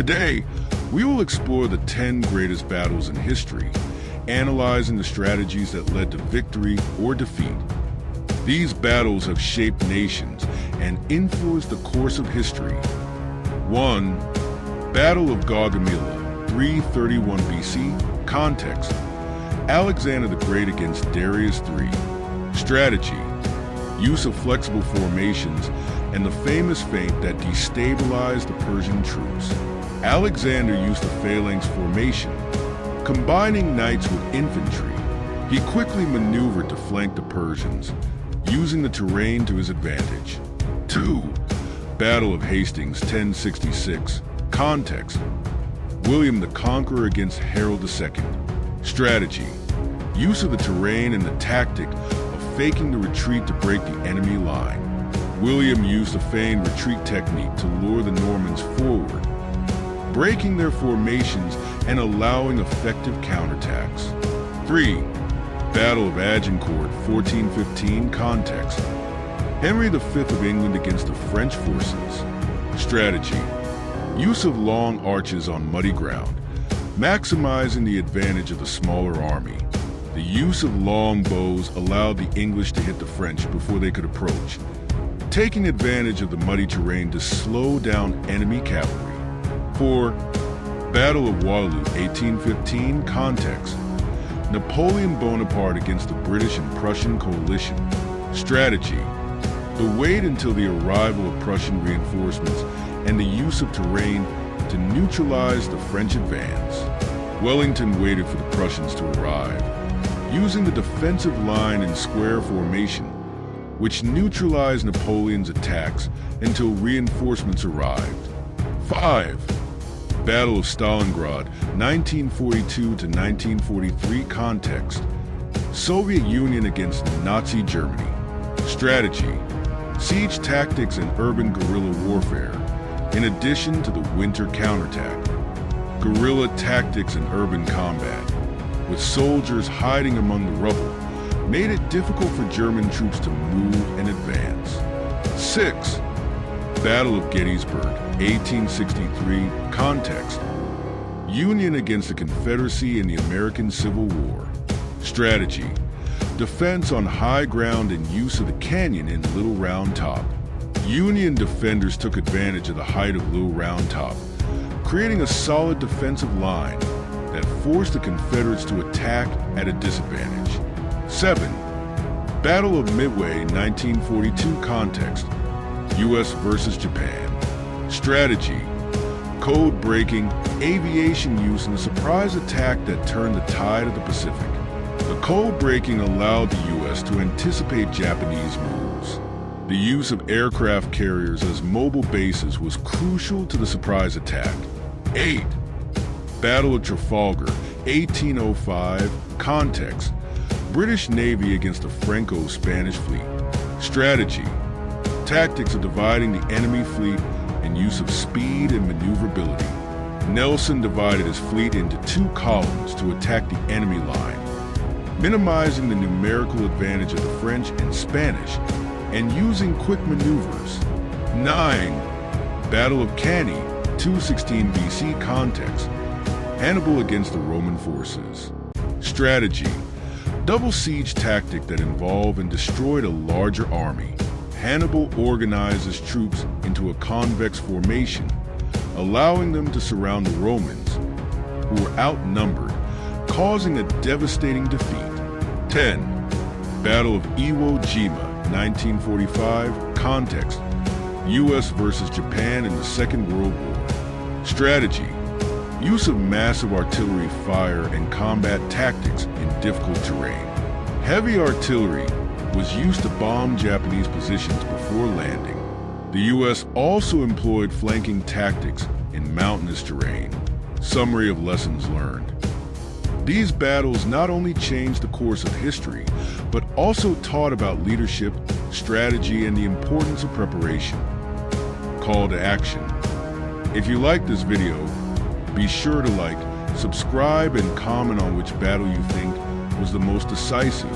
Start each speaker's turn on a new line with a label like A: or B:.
A: Today, we will explore the 10 greatest battles in history, analyzing the strategies that led to victory or defeat. These battles have shaped nations and influenced the course of history. 1. Battle of Gaugamela, 331 BC. Context: Alexander the Great against Darius III. Strategy: use of flexible formations and the famous feint that destabilized the Persian troops. Alexander used the phalanx formation, combining knights with infantry. He quickly maneuvered to flank the Persians, using the terrain to his advantage. 2. Battle of Hastings, 1066. Context: William the Conqueror against Harold II. Strategy: use of the terrain and the tactic of faking the retreat to break the enemy line. William used the feigned retreat technique to lure the Normans forward, breaking their formations and allowing effective counterattacks. 3. Battle of Agincourt, 1415. Context: Henry V of England against the French forces. Strategy: use of long arches on muddy ground, maximizing the advantage of the smaller army. The use of long bows allowed the English to hit the French before they could approach, taking advantage of the muddy terrain to slow down enemy cavalry. 4. Battle of Waterloo, 1815. Context: Napoleon Bonaparte against the British and Prussian coalition. Strategy: the wait until the arrival of Prussian reinforcements and the use of terrain to neutralize the French advance. Wellington waited for the Prussians to arrive, using the defensive line in square formation, which neutralized Napoleon's attacks until reinforcements arrived. 5. Battle of Stalingrad, 1942 to 1943. Context: Soviet Union against Nazi Germany. Strategy: siege tactics and urban guerrilla warfare, in addition to the winter counterattack. Guerrilla tactics and urban combat, with soldiers hiding among the rubble, made it difficult for German troops to move and advance. 6. Battle of Gettysburg, 1863. Context: Union against the Confederacy in the American Civil War. Strategy: defense on high ground and use of the canyon in Little Round Top. Union defenders took advantage of the height of Little Round Top, creating a solid defensive line that forced the Confederates to attack at a disadvantage. 7. Battle of Midway, 1942. Context: U.S. versus Japan. Strategy: code breaking, aviation use, and a surprise attack that turned the tide of the Pacific. The code breaking allowed the U.S. to anticipate Japanese moves. The use of aircraft carriers as mobile bases was crucial to the surprise attack. 8. Battle of Trafalgar, 1805. Context: British Navy against the Franco-Spanish fleet. Strategy: tactics of dividing the enemy fleet and use of speed and maneuverability. Nelson divided his fleet into 2 columns to attack the enemy line, minimizing the numerical advantage of the French and Spanish and using quick maneuvers. 9. Battle of Cannae, 216 BC. Context: Hannibal against the Roman forces. Strategy: double siege tactic that involved and destroyed a larger army. Hannibal organized his troops into a convex formation, allowing them to surround the Romans, who were outnumbered, causing a devastating defeat. 10. Battle of Iwo Jima, 1945. Context: U.S. versus Japan in the Second World War. Strategy: use of massive artillery fire and combat tactics in difficult terrain. Heavy artillery was used to bomb Japanese positions before landing. The U.S. also employed flanking tactics in mountainous terrain. Summary of lessons learned. These battles not only changed the course of history, but also taught about leadership, strategy, and the importance of preparation. Call to action. If you like this video, be sure to like, subscribe, and comment on which battle you think was the most decisive.